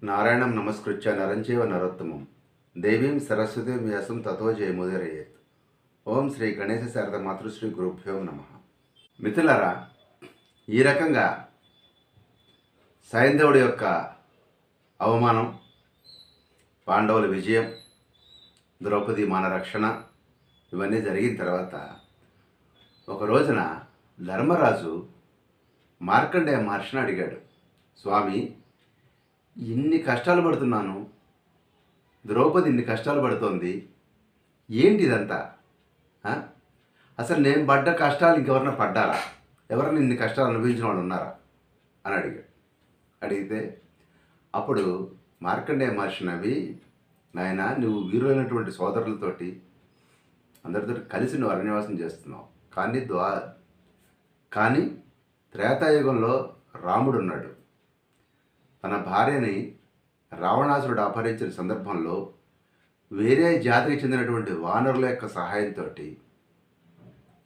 నారాయణం నమస్కృత్య నరంచేవ నరోత్తమం దేవీం సరస్వతి వ్యాసం తతో జయముదరయేత్. ఓం శ్రీ గణేశ శారద మాతృశ్రీ గురుభ్యో నమ. మిత్రులారా, ఈ రకంగా సైంధవుడి యొక్క అవమానం, పాండవుల విజయం, ద్రౌపది మానరక్షణ ఇవన్నీ జరిగిన తర్వాత ఒక రోజున ధర్మరాజు మార్కండేయ మహర్షిని అడిగాడు, స్వామి, ఇన్ని కష్టాలు పడుతున్నాను, ద్రౌపది ఇన్ని కష్టాలు పడుతోంది, ఏంటి ఇదంతా? అసలు నేను పడ్డ కష్టాలు ఇంకెవరన్నా పడ్డారా? ఎవరైనా ఇన్ని కష్టాలు అనుభవించిన వాళ్ళు ఉన్నారా అని అడిగాడు. అడిగితే అప్పుడు మార్కండేయ మహర్షి నవ్వి, నాయన, నువ్వు వీరులైనటువంటి సోదరులతోటి అందరితో కలిసి నువ్వు అరణ్యవాసం చేస్తున్నావు, కానీ త్రేతాయుగంలో రాముడు ఉన్నాడు. తన భార్యని రావణాసురుడు అపహరించిన సందర్భంలో వేరే జాతికి చెందినటువంటి వానరుల యొక్క సహాయంతో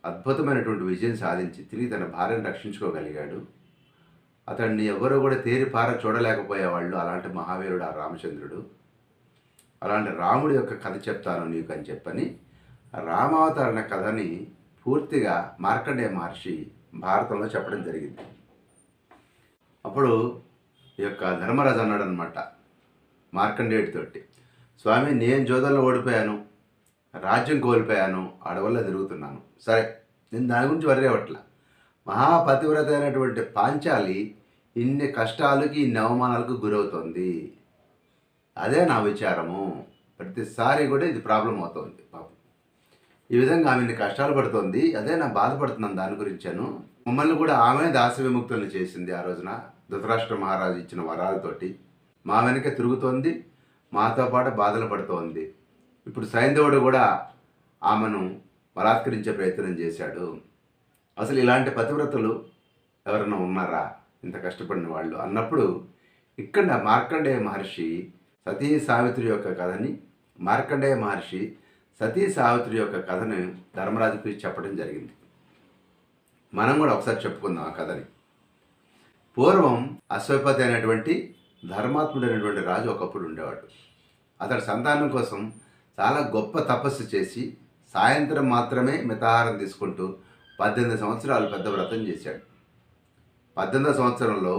అద్భుతమైనటువంటి విజయం సాధించి తిరిగి తన భార్యను రక్షించుకోగలిగాడు. అతన్ని ఎవరో కూడా తేరిపార చూడలేకపోయేవాళ్ళు. అలాంటి మహావీరుడు ఆ రామచంద్రుడు. అలాంటి రాముడి యొక్క కథ చెప్తాను నీకు అని చెప్పని రామావతరణ కథని పూర్తిగా మార్కండేయ మహర్షి భారతంలో చెప్పడం జరిగింది. అప్పుడు ఈ యొక్క ధర్మరాజు అన్నాడు అనమాట మార్కండేయుడితోటి, స్వామి, నేను జోదంలో ఓడిపోయాను, రాజ్యం కోల్పోయాను, అడవుల్లో తిరుగుతున్నాను. సరే, నేను దాని గురించి వర్రేవట్ల. మహాపతివ్రత అయినటువంటి పాంచాలి ఇన్ని కష్టాలకి, ఇన్ని అవమానాలకు గురవుతోంది. అదే నా విచారము. ప్రతిసారి కూడా ఇది ప్రాబ్లం అవుతుంది. పాపం ఈ విధంగా ఆమె ఇన్ని కష్టాలు పడుతోంది, అదే నా బాధపడుతున్నాను దాని గురించాను. మమ్మల్ని కూడా ఆమె దాస విముక్తులను చేసింది. ఆ రోజున ధృతరాష్ట్ర మహారాజు ఇచ్చిన వరాలతోటి మా వెనక తిరుగుతోంది, మాతో పాటు బాధలు పడుతోంది. ఇప్పుడు సైంధవుడు కూడా ఆమెను బలాత్కరించే ప్రయత్నం చేశాడు. అసలు ఇలాంటి పతివ్రతలు ఎవరైనా ఉన్నారా, ఇంత కష్టపడిన వాళ్ళు అన్నప్పుడు ఇక్కడ మార్కండేయ మహర్షి సతీ సావిత్రి యొక్క కథని ధర్మరాజుకి చెప్పడం జరిగింది. మనం కూడా ఒకసారి చెప్పుకుందాం ఆ కథని. పూర్వం అశ్వపతి అనేటువంటి ధర్మాత్ముడైనటువంటి రాజు ఒకప్పుడు ఉండేవాడు. అతడి సంతానం కోసం చాలా గొప్ప తపస్సు చేసి సాయంత్రం మాత్రమే మితాహారం తీసుకుంటూ 18 సంవత్సరాలు పెద్ద వ్రతం చేశాడు. 18వ సంవత్సరంలో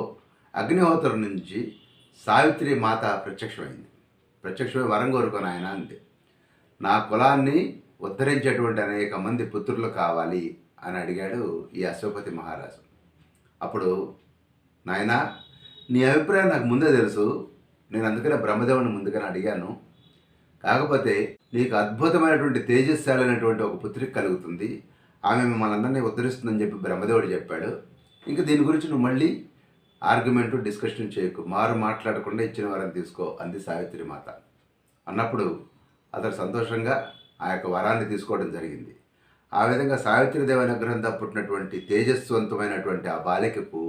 అగ్నిహోత్రం నుంచి సావిత్రి మాత ప్రత్యక్షమై వరం కోరుకొని ఆయన అంతే, నా కులాన్ని ఉద్ధరించేటువంటి అనేక మంది పుత్రులు కావాలి అని అడిగాడు ఈ అశ్వపతి మహారాజు. అప్పుడు, నాయనా, నీ అభిప్రాయం నాకు ముందే తెలుసు, నేను అందుకనే బ్రహ్మదేవుని ముందుగానే అడిగాను. కాకపోతే నీకు అద్భుతమైనటువంటి తేజస్శాలైనటువంటి ఒక పుత్రిక కలుగుతుంది, ఆమె మిమ్మల్ని అందరినీ ఉద్ధరిస్తుందని చెప్పి బ్రహ్మదేవుడు చెప్పాడు. ఇంకా దీని గురించి నువ్వు మళ్ళీ ఆర్గ్యుమెంటు డిస్కషన్ చేయకు, మాట్లాడకుండా ఇచ్చిన వరం తీసుకో అంది సావిత్రి మాత. అన్నప్పుడు అతడు సంతోషంగా ఆ యొక్క వరాన్ని తీసుకోవడం జరిగింది. ఆ విధంగా సావిత్రిదేవి అనుగ్రహంతో పుట్టినటువంటి తేజస్వంతమైనటువంటి ఆ బాలికకు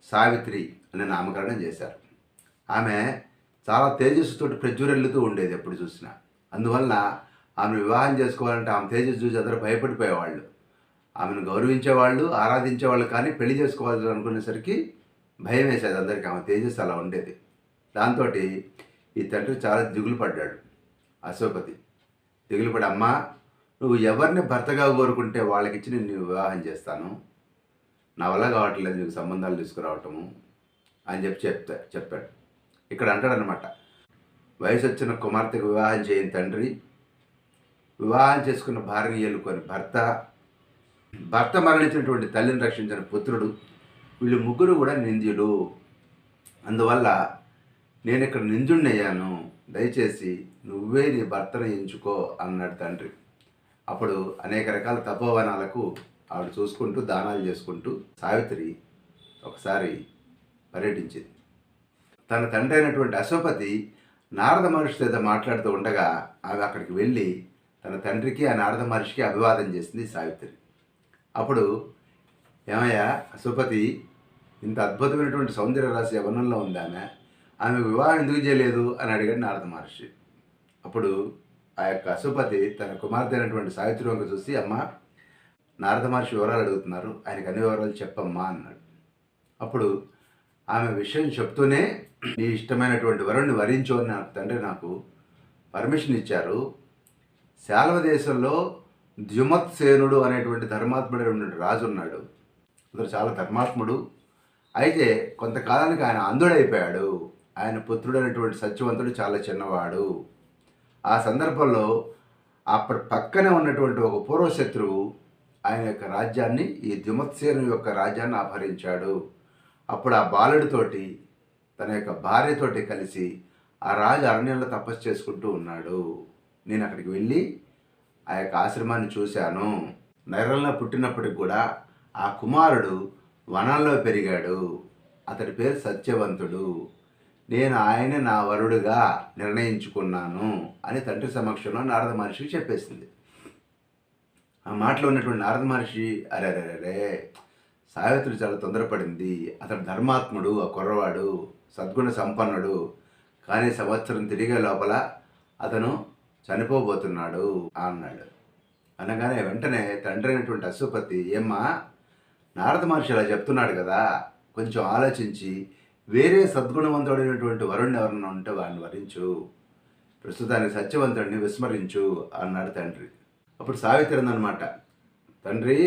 సావిత్రి అనే నామకరణం చేశారు. ఆమె చాలా తేజస్సుతోటి ప్రజ్వరిల్లుతూ ఉండేది ఎప్పుడు చూసినా. అందువలన ఆమెను వివాహం చేసుకోవాలంటే ఆమె తేజస్సు చూసి అందరూ భయపడిపోయేవాళ్ళు. ఆమెను గౌరవించేవాళ్ళు, ఆరాధించేవాళ్ళు, కానీ పెళ్లి చేసుకోవాలి అనుకునేసరికి భయం వేసేది అందరికీ. ఆమె తేజస్సు అలా ఉండేది. దాంతో ఈ తండ్రి చాలా దిగులు పడ్డాడు. అశ్వపతి దిగులు పడి, అమ్మా, నువ్వు ఎవరిని భర్తగా కోరుకుంటే వాళ్ళకిచ్చి నేను వివాహం చేస్తాను, నా వల్ల కావట్లేదు నీకు సంబంధాలు తీసుకురావటము అని చెప్పాడు. ఇక్కడ అంటాడనమాట, వయసు వచ్చిన కుమార్తెకు వివాహం చేయని తండ్రి, వివాహం చేసుకున్న భార్యని ఎన్నుకొని భర్త మరణించినటువంటి తల్లిని రక్షించిన పుత్రుడు, వీళ్ళు ముగ్గురు కూడా నింద్యులు. అందువల్ల నేను ఇక్కడ నింద్యుణ్ణయ్యాను, దయచేసి నువ్వే నీ భర్తను ఎంచుకో అన్నాడు తండ్రి. అప్పుడు అనేక రకాల తపోవనాలకు ఆవిడ చూసుకుంటూ దానాలు చేసుకుంటూ సావిత్రి ఒకసారి పర్యటించింది. తన తండ్రి అయినటువంటి అశ్వపతి నారద మహర్షితో మాట్లాడుతూ ఉండగా ఆమె అక్కడికి వెళ్ళి తన తండ్రికి ఆ నారద మహర్షికి అభివాదం చేసింది సావిత్రి. అప్పుడు, ఏమయ్యా అశ్వపతి, ఇంత అద్భుతమైనటువంటి సౌందర్య రాశి యవనంలో ఉంది, ఆమె వివాహం ఎందుకు చేయలేదు అని అడిగాడు నారద మహర్షి. అప్పుడు ఆ యొక్క అశ్వపతి తన కుమార్తె అయినటువంటి సావిత్రి వంక చూసి, అమ్మ, నారద మహర్షి వివరాలు అడుగుతున్నారు, ఆయనకు అన్ని వివరాలు చెప్పమ్మా అన్నాడు. అప్పుడు ఆమె విషయం చెప్తూనే నీ ఇష్టమైనటువంటి వరుణ్ణి వరించు అని నాకు తండ్రి నాకు పర్మిషన్ ఇచ్చారు. శాల్వ దేశంలో ద్యుమత్సేనుడు అనేటువంటి ధర్మాత్ముడైనటువంటి రాజు ఉన్నాడు. అతను చాలా ధర్మాత్ముడు. అయితే కొంతకాలానికి ఆయన అంధుడైపోయాడు. ఆయన పుత్రుడైనటువంటి సత్యవంతుడు చాలా చిన్నవాడు. ఆ సందర్భంలో పక్కనే ఉన్నటువంటి ఒక పూర్వశత్రువు ఆయన యొక్క రాజ్యాన్ని, ఈ ద్యుమత్సేను యొక్క రాజ్యాన్ని అపహరించాడు. అప్పుడు ఆ బాలుడితోటి తన యొక్క భార్యతోటి కలిసి ఆ రాజు అరణ్యంలో తపస్సు చేసుకుంటూ ఉన్నాడు. నేను అక్కడికి వెళ్ళి ఆ యొక్క ఆశ్రమాన్ని చూశాను. నగరంలో పుట్టినప్పటికి కూడా ఆ కుమారుడు వనంలో పెరిగాడు. అతడి పేరు సత్యవంతుడు. నేను ఆయన నా వరుడుగా నిర్ణయించుకున్నాను అని తండ్రి సమక్షంలో నారద మహర్షికి చెప్పేసింది. ఆ మాటలో ఉన్నటువంటి నారద మహర్షి అరే సావిత్రి చాలా తొందరపడింది. అతడు ధర్మాత్ముడు, ఆ కుర్రవాడు సద్గుణ సంపన్నుడు, కానీ సంవత్సరం తిరిగే లోపల అతను చనిపోబోతున్నాడు అన్నాడు. అనగానే వెంటనే తండ్రి అయినటువంటి అశ్వపతి, ఏమ్మా నారద మహర్షి అలా చెప్తున్నాడు కదా, కొంచెం ఆలోచించి వేరే సద్గుణవంతుడైనటువంటి వరుణ్ణి ఎవరన్నా ఉంటే వాడిని వరించు, ప్రస్తుతానికి సత్యవంతుడిని విస్మరించు అన్నాడు తండ్రి. అప్పుడు సావిత్రి అనమాట, తండ్రి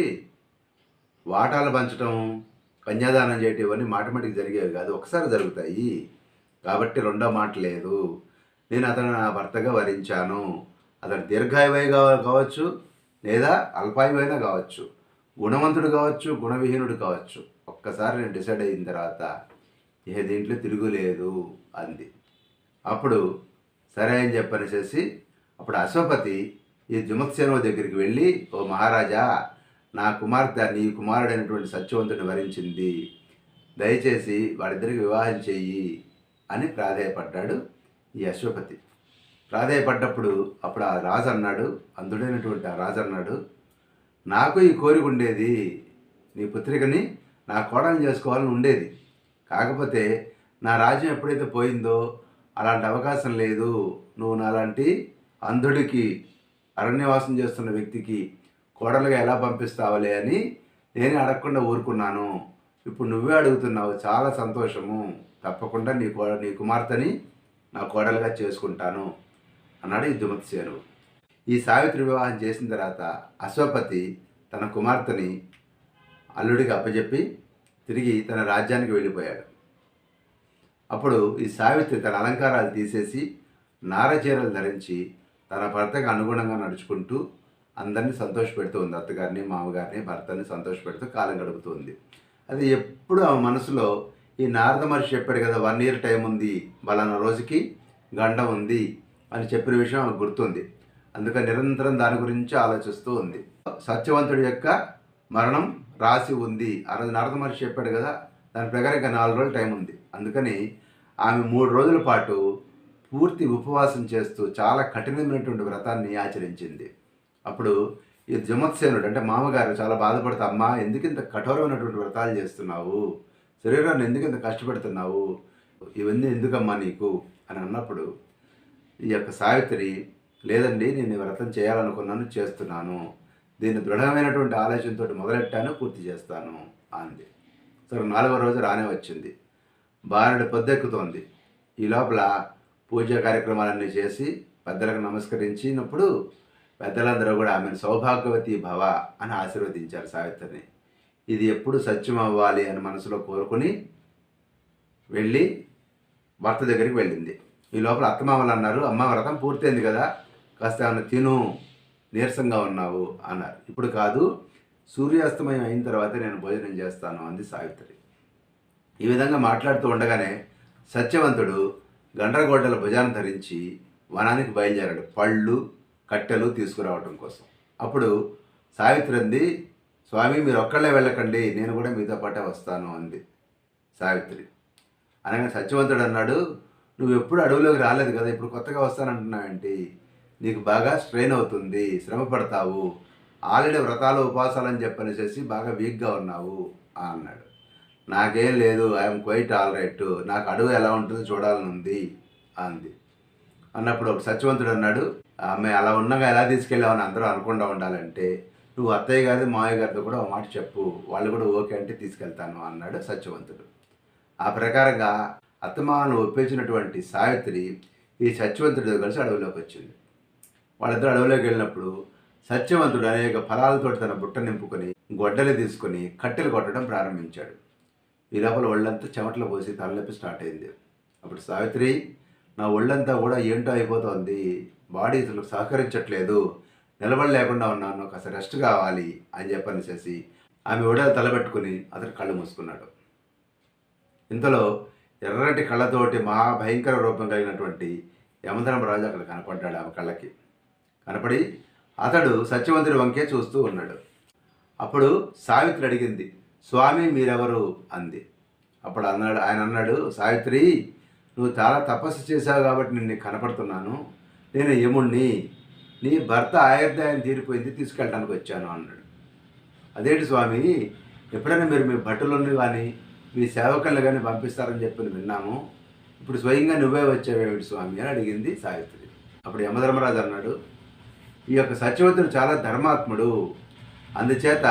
వాటాలు పంచడం, కన్యాదానం చేయటం ఇవన్నీ మాటమాటికి జరిగేవి కాదు, ఒకసారి జరుగుతాయి. కాబట్టి రెండో మాట లేదు. నేను అతను నా భర్తగా వరించాను. అతను దీర్ఘాయువై కావచ్చు, లేదా అల్పాయువైనా కావచ్చు, గుణవంతుడు కావచ్చు, గుణవిహీనుడు కావచ్చు. ఒక్కసారి నేను డిసైడ్ అయిన తర్వాత దీంట్లో తిరుగులేదు అంది. అప్పుడు సరే అని చెప్పనేసేసి అప్పుడు అశ్వపతి ఈ ద్యుమత్సేను దగ్గరికి వెళ్ళి, ఓ మహారాజా, నా కుమార్తె నీ కుమారుడైనటువంటి సత్యవంతుడిని వరించింది, దయచేసి వాడిద్దరికి వివాహం చెయ్యి అని ప్రాధేయపడ్డాడు ఈ అశ్వపతి. ప్రాధేయపడ్డప్పుడు అప్పుడు ఆ రాజు అన్నాడు, అంధుడైనటువంటి ఆ రాజు అన్నాడు, నాకు ఈ కోరిక ఉండేది, నీ పుత్రికని నా కోడలు చేసుకోవాలని ఉండేది. కాకపోతే నా రాజ్యం ఎప్పుడైతే పోయిందో అలాంటి అవకాశం లేదు. నువ్వు నాలాంటి అంధుడికి, అరణ్యవాసం చేస్తున్న వ్యక్తికి కోడలుగా ఎలా పంపిస్తావలే అని నేనే అడగకుండా ఊరుకున్నాను. ఇప్పుడు నువ్వే అడుగుతున్నావు, చాలా సంతోషము. తప్పకుండా నీ కుమార్తెని నా కోడలుగా చేసుకుంటాను అన్నాడు ఈ ద్యుమత్సేనుడు. ఈ సావిత్రి వివాహం చేసిన తర్వాత అశ్వపతి తన కుమార్తెని అల్లుడికి అప్పచెప్పి తిరిగి తన రాజ్యానికి వెళ్ళిపోయాడు. అప్పుడు ఈ సావిత్రి తన అలంకారాలు తీసేసి నారచీరలు ధరించి తన భర్తకు అనుగుణంగా నడుచుకుంటూ అందరినీ సంతోషపెడుతూ ఉంది. అత్తగారిని, మామగారిని, భర్తని సంతోషపెడుతూ కాలం గడుపుతుంది. అది ఎప్పుడు ఆ మనసులో ఈ నారద మహర్షి చెప్పాడు కదా, 1 year టైం ఉంది, బలానా రోజుకి గండం ఉంది అని చెప్పిన విషయం ఆమెకు గుర్తుంది. అందుకని నిరంతరం దాని గురించి ఆలోచిస్తూ ఉంది. సత్యవంతుడి యొక్క మరణం రాసి ఉంది, ఆ రోజు నారద మహర్షి చెప్పాడు కదా, దాని ప్రకారం ఇంకా 4 రోజులు టైం ఉంది. అందుకని ఆమె 3 రోజుల పాటు పూర్తి ఉపవాసం చేస్తూ చాలా కఠినమైనటువంటి వ్రతాన్ని ఆచరించింది. అప్పుడు ఈ ద్యుమత్సేనుడు అంటే మామగారు చాలా బాధపడతా, అమ్మా ఎందుకు ఇంత కఠోరమైనటువంటి వ్రతాలు చేస్తున్నావు, శరీరాన్ని ఎందుకు ఇంత కష్టపెడుతున్నావు, ఇవన్నీ ఎందుకమ్మా నీకు అని అన్నప్పుడు ఈ యొక్క సావిత్రి, లేదండి నేను వ్రతం చేయాలనుకున్నాను, చేస్తున్నాను, దీన్ని దృఢమైనటువంటి ఆలోచనతో మొదలెట్టాను, పూర్తి చేస్తాను అంది. సరే 4వ రోజు రానే వచ్చింది. భార్య పొద్దెక్కుతోంది. ఈ లోపల పూజా కార్యక్రమాలన్నీ చేసి పెద్దలకు నమస్కరించినప్పుడు పెద్దలందరూ కూడా ఆమెను సౌభాగ్యవతి భవ అని ఆశీర్వదించారు సావిత్రిని. ఇది ఎప్పుడు సత్యం అవ్వాలి అని మనసులో కోరుకుని వెళ్ళి భర్త దగ్గరికి వెళ్ళింది. ఈ లోపల అత్తమామలు అన్నారు, అమ్మ వ్రతం పూర్తయింది కదా, కాస్త ఏమైనా తిను, నీరసంగా ఉన్నావు అన్నారు. ఇప్పుడు కాదు, సూర్యాస్తమయం అయిన తర్వాతే నేను భోజనం చేస్తాను అంది సావిత్రి. ఈ విధంగా మాట్లాడుతూ ఉండగానే సత్యవంతుడు గండ్రగొడ్డల భుజాన్ని ధరించి వనానికి బయలుదేరాడు, పళ్ళు కట్టెలు తీసుకురావటం కోసం. అప్పుడు సావిత్రి అంది, స్వామి మీరు ఒక్కళ్ళే వెళ్ళకండి, నేను కూడా మీతో పాటే వస్తాను అంది సావిత్రి. అనగా సత్యవంతుడు అన్నాడు, నువ్వు ఎప్పుడు అడవిలోకి రాలేదు కదా, ఇప్పుడు కొత్తగా వస్తానంటున్నావేంటి, నీకు బాగా స్ట్రెయిన్ అవుతుంది, శ్రమ పడతావు, ఆల్రెడీ వ్రతాలు ఉపవాసాలని చెప్పనేసి బాగా వీక్గా ఉన్నావు అన్నాడు. నాకేం లేదు, ఐఎమ్ క్వైట్ ఆల్ రైట్, నాకు అడవి ఎలా ఉంటుందో చూడాలని ఉంది అంది. అన్నప్పుడు ఒక సత్యవంతుడు అన్నాడు, అమ్మాయి అలా ఉన్నగా ఎలా తీసుకెళ్ళామని అందరూ అనకుండా ఉండాలంటే నువ్వు అత్తయ్య గారి మావయ్య గారితో కూడా ఒక మాట చెప్పు, వాళ్ళు కూడా ఓకే అంటే తీసుకెళ్తాను అన్నాడు సత్యవంతుడు. ఆ ప్రకారంగా అత్తమాను ఒప్పించినటువంటి సావిత్రి ఈ సత్యవంతుడితో కలిసి అడవిలోకి వచ్చింది. వాళ్ళిద్దరు అడవిలోకి వెళ్ళినప్పుడు సత్యవంతుడు అనేక ఫలాలతో తన బుట్ట నింపుకొని గొడ్డలి తీసుకొని కట్టెలు కొట్టడం ప్రారంభించాడు. ఈ లోపల ఒళ్ళంతా చెమటలు పోసి తలనొప్పి స్టార్ట్ అయింది. అప్పుడు సావిత్రి, నా ఒళ్ళంతా కూడా ఏంటో అయిపోతుంది, బాడీ అసలు సహకరించట్లేదు, నిలబడలేకుండా ఉన్నాను, కాస్త రెస్ట్ కావాలి అని చెప్పనేసి ఆమె ఒడలు తలబెట్టుకుని అతను కళ్ళు మూసుకున్నాడు. ఇంతలో ఎర్రటి కళ్ళతోటి మహాభయంకర రూపం కలిగినటువంటి యమధర్మరాజు అక్కడ కనపడ్డాడు. ఆమె కళ్ళకి కనపడి అతడు సత్యవంతుడి వంకే చూస్తూ ఉన్నాడు. అప్పుడు సావిత్రి అడిగింది, స్వామి మీరెవరు అంది. అప్పుడు ఆయన అన్నాడు, సావిత్రి, నువ్వు చాలా తపస్సు చేశావు కాబట్టి నేను కనపడుతున్నాను, నేను యముణ్ణి, నీ భర్త ఆయుర్దాయం తీరిపోయింది, తీసుకెళ్ళడానికి వచ్చాను అన్నాడు. అదేంటి స్వామి, ఎప్పుడైనా మీరు మీ భటులను కానీ మీ సేవకులను కానీ పంపిస్తారని చెప్పి విన్నాము, ఇప్పుడు స్వయంగా నువ్వే వచ్చావేమిటి స్వామి అని అడిగింది సావిత్రి. అప్పుడు యమధర్మరాజు అన్నాడు, ఈ యొక్క సత్యవంతుడు చాలా ధర్మాత్ముడు, అందుచేత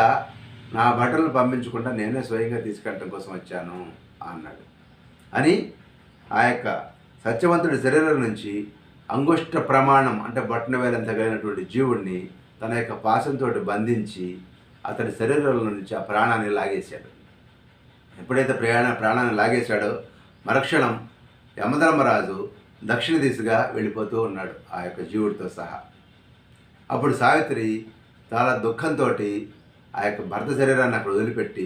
నా భటులను పంపించకుండా నేనే స్వయంగా తీసుకెళ్ళడం కోసం వచ్చాను అన్నాడు. అని ఆ యొక్క సత్యవంతుడి శరీరం నుంచి అంగుష్ట ప్రమాణం అంటే బొట్టన వేలంత కలిగినటువంటి జీవుడిని తన యొక్క పాశంతో బంధించి అతడి శరీరంలో నుంచి ఆ ప్రాణాన్ని లాగేశాడు. ఎప్పుడైతే ప్రాణాన్ని లాగేశాడో మరుక్షణం యమధర్మరాజు దక్షిణ దిశగా వెళ్ళిపోతూ ఉన్నాడు ఆ యొక్క జీవుడితో సహా. అప్పుడు సావిత్రి చాలా దుఃఖంతో ఆ యొక్క భర్త శరీరాన్ని అక్కడ వదిలిపెట్టి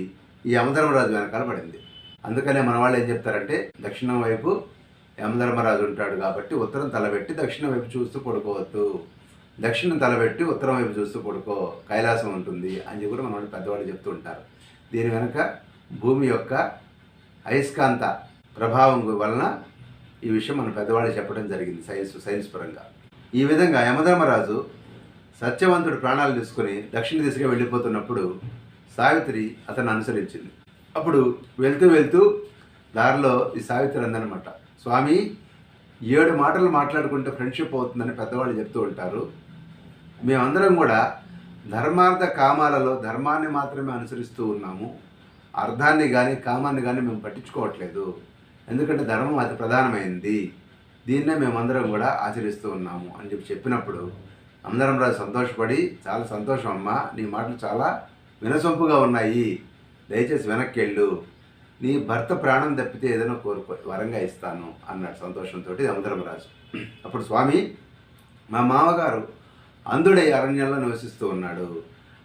ఈ యమధర్మరాజు వెనకాల పడింది. అందుకనే మన వాళ్ళు ఏం చెప్తారంటే, దక్షిణం వైపు యమధర్మరాజు ఉంటాడు కాబట్టి ఉత్తరం తలబెట్టి దక్షిణం వైపు చూస్తూ పడుకోవద్దు, దక్షిణం తలబెట్టి ఉత్తరం వైపు చూస్తూ పడుకో, కైలాసం ఉంటుంది అని చెప్పి మన వాళ్ళు పెద్దవాళ్ళు చెప్తూ ఉంటారు. దీని వెనుక భూమి యొక్క అయస్కాంత ప్రభావం వలన ఈ విషయం మన పెద్దవాళ్ళు చెప్పడం జరిగింది సైన్స్ పరంగా. ఈ విధంగా యమధర్మరాజు సత్యవంతుడు ప్రాణాలు తీసుకుని దక్షిణ దిశగా వెళ్ళిపోతున్నప్పుడు సావిత్రి అతన్ని అనుసరించింది. అప్పుడు వెళ్తూ వెళ్తూ దారిలో ఈ సావిత్రి అందనమాట, స్వామి 7 మాటలు మాట్లాడుకుంటే ఫ్రెండ్షిప్ అవుతుందని పెద్దవాళ్ళు చెప్తూ ఉంటారు. మేమందరం కూడా ధర్మార్థ కామాలలో ధర్మాన్ని మాత్రమే అనుసరిస్తూ ఉన్నాము, అర్థాన్ని కానీ కామాన్ని కానీ మేము పట్టించుకోవట్లేదు, ఎందుకంటే ధర్మం అతి ప్రధానమైంది, దీన్నే మేమందరం కూడా ఆచరిస్తూ ఉన్నాము అని చెప్పినప్పుడు యమధర్మరాజు సంతోషపడి, చాలా సంతోషం అమ్మా, నీ మాటలు చాలా వినసొంపుగా ఉన్నాయి, దయచేసి వెనక్కి వెళ్ళు, నీ భర్త ప్రాణం తప్పితే ఏదైనా కోరుకో, వరంగా ఇస్తాను అన్నాడు సంతోషంతో యమధర్మరాజు. అప్పుడు స్వామి, మా మామగారు అంధుడై అరణ్యంలో నివసిస్తూ ఉన్నాడు,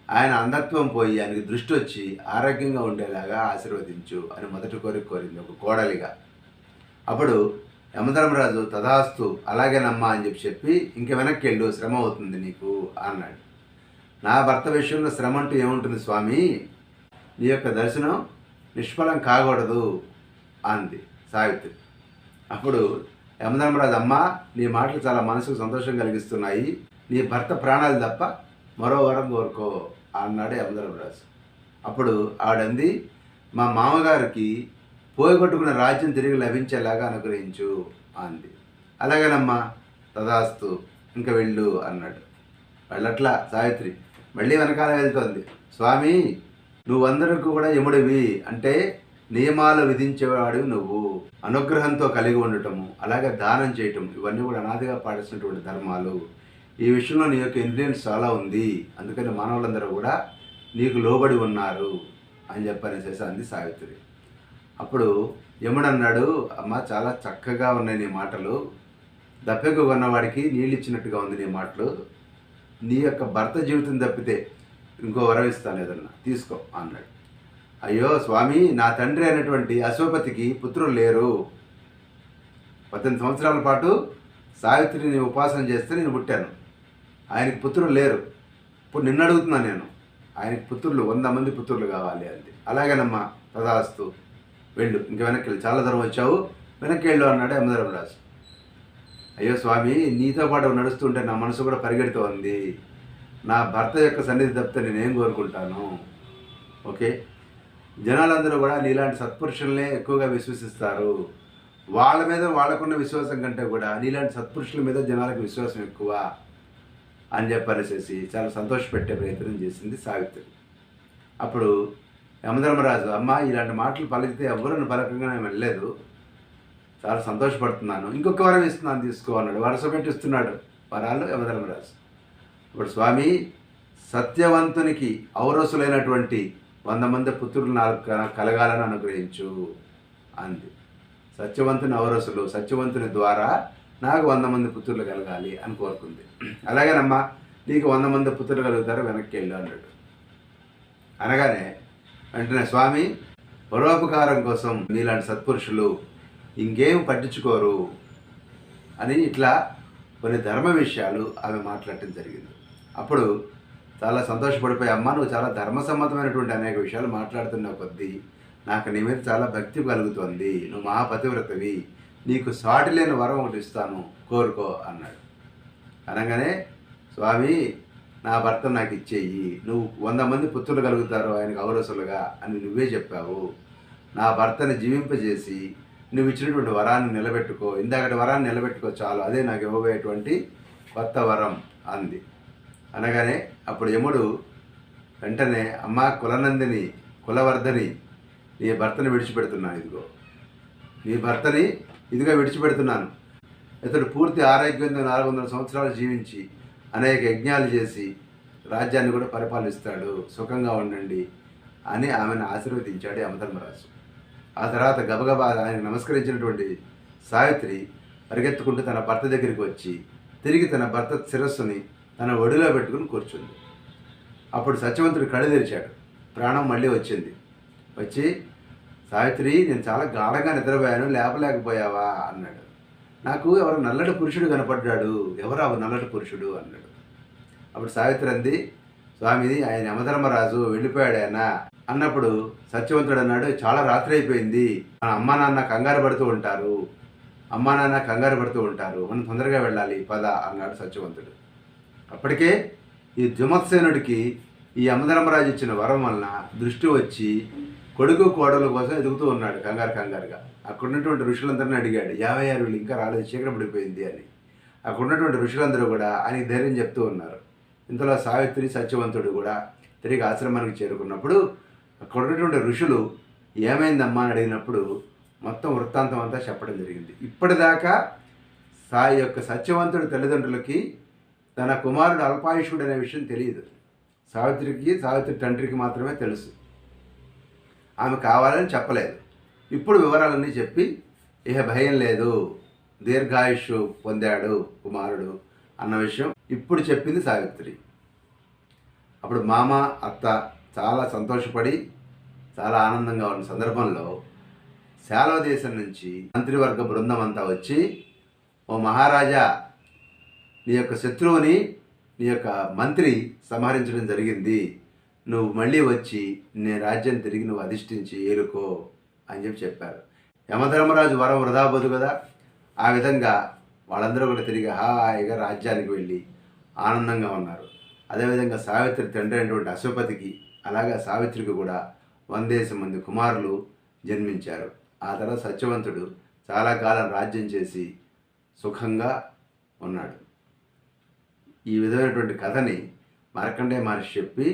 ఆయన అంధత్వం పోయి ఆయనకి దృష్టి వచ్చి ఆరోగ్యంగా ఉండేలాగా ఆశీర్వదించు అని మొదటి కోరింది ఒక కోడలిగా. అప్పుడు యమధర్మరాజు తథాస్తు అలాగేనమ్మా అని చెప్పి ఇంక వెనక్కి వెళ్ళు, శ్రమ అవుతుంది నీకు అన్నాడు. నా భర్త విషయంలో శ్రమ అంటూ ఏముంటుంది స్వామి, నీ యొక్క దర్శనం నిష్ఫలం కాకూడదు అంది సావిత్రి. అప్పుడు యమధర్మరాజు, అమ్మ నీ మాటలు చాలా మనసుకు సంతోషం కలిగిస్తున్నాయి, నీ భర్త ప్రాణాలు తప్ప మరో వరం కోరుకో అన్నాడు యమధర్మరాజు. అప్పుడు ఆవిడంది, మా మామగారికి పోయగొట్టుకున్న రాజ్యం తిరిగి లభించేలాగా అనుగ్రహించు అంది. అలాగేనమ్మా తదాస్తు, ఇంకా వెళ్ళు అన్నాడు. వెళ్ళట్లా సావిత్రి మళ్ళీ వెనకాల వెళ్తోంది. స్వామి, నువ్వందరికీ కూడా యముడివి, అంటే నియమాలు విధించేవాడివి నువ్వు, అనుగ్రహంతో కలిగి ఉండటము, అలాగే దానం చేయటం, ఇవన్నీ కూడా అనాదిగా పాటిస్తున్నటువంటి ధర్మాలు, ఈ విషయంలో నీ యొక్క ఇన్ఫ్లుయెన్స్ చాలా ఉంది, అందుకని మానవులందరూ కూడా నీకు లోబడి ఉన్నారు అని చెప్పనేసి అంది సావిత్రి. అప్పుడు యముడు అన్నాడు, అమ్మ చాలా చక్కగా ఉన్నాయి నీ మాటలు, దప్పెకు కొన్నవాడికి నీళ్ళు ఇచ్చినట్టుగా ఉంది నీ మాటలు, నీ యొక్క భర్త జీవితం తప్పితే ఇంకో వరం ఇస్తాను, ఏదన్నా తీసుకో అన్నాడు. అయ్యో స్వామి, నా తండ్రి అయినటువంటి అశ్వపతికి పుత్రులు లేరు, 18 సంవత్సరాల పాటు సావిత్రిని ఉపాసన చేస్తే నేను పుట్టాను, ఆయనకి పుత్రులు లేరు, ఇప్పుడు నిన్ను అడుగుతున్నాను నేను, ఆయనకి పుత్రులు 100 మంది పుత్రులు కావాలి అంది. అలాగేనమ్మా తదాస్తు, వెళ్ళు, ఇంక వెనక్కి వెళ్ళు, చాలా దూరం వచ్చావు, వెనక్కి వెళ్ళు అన్నాడు యమధర్మరాజు. అయ్యో స్వామి, నీతో పాటు నడుస్తుంటే నా మనసు కూడా పరిగెడుతోంది, నా భర్త యొక్క సన్నిధి తప్పితే నేనేం కోరుకుంటాను. ఓకే, జనాలందరూ కూడా నీలాంటి సత్పురుషులనే ఎక్కువగా విశ్వసిస్తారు, వాళ్ళ మీద వాళ్ళకున్న విశ్వాసం కంటే కూడా నీలాంటి సత్పురుషుల మీద జనాలకు విశ్వాసం ఎక్కువ అని చెప్పనేసి చాలా సంతోషపెట్టే ప్రయత్నం చేసింది సావిత్రి. అప్పుడు యమధర్మరాజు, అమ్మ ఇలాంటి మాటలు పలికితే ఎవరిని పలకంగా నేను వెళ్ళలేదు, చాలా సంతోషపడుతున్నాను, ఇంకొక వరం ఇస్తున్నాను తీసుకో అన్నాడు. వరుస పెట్టిస్తున్నాడు వరాలు యమధర్మరాజు. ఇప్పుడు స్వామి, సత్యవంతునికి ఔరసులైనటువంటి 100 మంది పుత్రులు నాకు కలగాలని అనుగ్రహించు అంది. సత్యవంతుని ఔరసులు, సత్యవంతుని ద్వారా నాకు 100 మంది పుత్రులు కలగాలి అని కోరుకుంది. అలాగేనమ్మా, నీకు 100 మంది పుత్రులు కలుగుతారు, వెనక్కి వెళ్ళు అన్నాడు. అనగానే వెంటనే స్వామి, పరోపకారం కోసం మీలాంటి సత్పురుషులు ఇంకేం పట్టించుకోరు అని ఇట్లా కొన్ని ధర్మ విషయాలు ఆమె మాట్లాడటం జరిగింది. అప్పుడు చాలా సంతోషపడిపోయి, అమ్మ నువ్వు చాలా ధర్మసమ్మతమైనటువంటి అనేక విషయాలు మాట్లాడుతున్న కొద్దీ నాకు నీ మీద చాలా భక్తి కలుగుతోంది, నువ్వు మహాపతివ్రతవి, నీకు సాటి లేని వరం ఒకటి ఇస్తాను, కోరుకో అన్నాడు. అనగానే స్వామి, నా భర్త నాకు ఇచ్చేయి, నువ్వు 100 మంది పుత్రులు కలుగుతారు ఆయనకు ఔరసులుగా అని నువ్వే చెప్పావు, నా భర్తని జీవింపజేసి నువ్వు ఇచ్చినటువంటి వరాన్ని నిలబెట్టుకో, ఇందాకటి వరాన్ని నిలబెట్టుకో చాలు, అదే నాకు ఇవ్వబోయేటువంటి కొత్త వరం అంది. అనగానే అప్పుడు యముడు వెంటనే, అమ్మ కులనందిని, కులవర్ధని, నీ భర్తని విడిచిపెడుతున్నాను, ఇదిగో నీ భర్తని ఇదిగో విడిచిపెడుతున్నాను. ఇతడు పూర్తి ఆరోగ్యంతో 400 సంవత్సరాలు జీవించి అనేక యజ్ఞాలు చేసి రాజ్యాన్ని కూడా పరిపాలిస్తాడు, సుఖంగా ఉండండి అని ఆమెను ఆశీర్వదించాడు యమధర్మరాజు. ఆ తర్వాత గబగబా ఆయన నమస్కరించినటువంటి సావిత్రి పరిగెత్తుకుంటూ తన భర్త దగ్గరికి వచ్చి తిరిగి తన భర్త శిరస్సుని తన ఒడిలో పెట్టుకుని కూర్చుంది. అప్పుడు సత్యవంతుడు కళ్ళు తెరిచాడు, ప్రాణం మళ్ళీ వచ్చింది. వచ్చి, సావిత్రి, నేను చాలా గాఢంగా నిద్రపోయాను, లేపలేకపోయావా అన్నాడు. నాకు ఎవరు నల్లటి పురుషుడు కనపడ్డాడు, ఎవరు ఆ నల్లటి పురుషుడు అన్నాడు. అప్పుడు సావిత్రి అంది, స్వామి, ఆయన యమధర్మరాజు వెళ్ళిపోయాడు ఆయన అన్నప్పుడు సత్యవంతుడు అన్నాడు, చాలా రాత్రి అయిపోయింది, మన అమ్మా నాన్న కంగారు పడుతూ ఉంటారు, మనం తొందరగా వెళ్ళాలి, పద అన్నాడు సత్యవంతుడు. అప్పటికే ఈ ద్యుమత్సేనుడికి ఈ యమధర్మరాజు ఇచ్చిన వరం వలన దృష్టి వచ్చి కొడుకు కోడల కోసం ఎదుగుతూ ఉన్నాడు కంగారుగా. అక్కడ ఉన్నటువంటి ఋషులందరినీ అడిగాడు, 56 వీళ్ళు ఇంకా రాలేదు, చీకటి పడిపోయింది అని. అక్కడ ఉన్నటువంటి ఋషులందరూ కూడా ఆయనకి ధైర్యం చెప్తూ ఉన్నారు. ఇంతలో సావిత్రి, సత్యవంతుడు కూడా తిరిగి ఆశ్రమానికి చేరుకున్నప్పుడు అక్కడ ఉన్నటువంటి ఋషులు ఏమైందమ్మా అని అడిగినప్పుడు మొత్తం వృత్తాంతం అంతా చెప్పడం జరిగింది. ఇప్పటిదాకా సత్యవంతుడి తల్లిదండ్రులకి తన కుమారుడు అల్పాయుషుడు అనే విషయం తెలియదు. సావిత్రి తండ్రికి మాత్రమే తెలుసు. ఆమె కావాలని చెప్పలేదు. ఇప్పుడు వివరాలన్నీ చెప్పి ఇహ భయం లేదు, దీర్ఘాయుష్ పొందాడు కుమారుడు అన్న విషయం ఇప్పుడు చెప్పింది సావిత్రి. అప్పుడు మామ, అత్త చాలా సంతోషపడి చాలా ఆనందంగా ఉన్న సందర్భంలో శాలవ దేశం నుంచి మంత్రివర్గ బృందం అంతా వచ్చి, ఓ మహారాజా, నీ యొక్క శత్రువుని నీ యొక్క మంత్రి సంహరించడం జరిగింది, నువ్వు మళ్ళీ వచ్చి నీ రాజ్యం తిరిగి నువ్వు అధిష్ఠించి ఏలుకో అని చెప్పారు. యమధర్మరాజు వరం వృధా పోదు కదా. ఆ విధంగా వాళ్ళందరూ కూడా తిరిగి హాయిగా రాజ్యానికి వెళ్ళి ఆనందంగా ఉన్నారు. అదేవిధంగా సావిత్రి తండ్రి అయినటువంటి అశ్వపతికి, అలాగే సావిత్రికి కూడా 100 మంది కుమారులు జన్మించారు. ఆ తర్వాత సత్యవంతుడు చాలా కాలం రాజ్యం చేసి సుఖంగా ఉన్నాడు. ఈ విధమైనటువంటి కథని మార్కండేయ మహర్షి చెప్పి,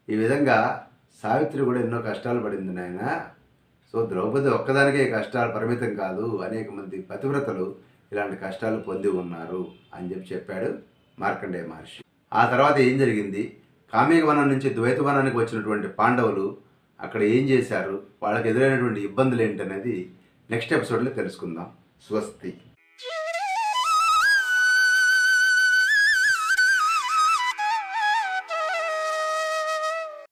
ఈ విధంగా సావిత్రి కూడా ఎన్నో కష్టాలు పడింది నాయన. సో ద్రౌపది ఒక్కదానికే కష్టాలు పరిమితం కాదు, అనేక మంది పతివ్రతలు ఇలాంటి కష్టాలు పొంది ఉన్నారు అని చెప్పాడు మార్కండేయ మహర్షి. ఆ తర్వాత ఏం జరిగింది, కామికవనం నుంచి ద్వైతవనానికి వచ్చినటువంటి పాండవులు అక్కడ ఏం చేశారు, వాళ్ళకి ఎదురైనటువంటి ఇబ్బందులు ఏంటనేది నెక్స్ట్ ఎపిసోడ్లో తెలుసుకుందాం. స్వస్తి.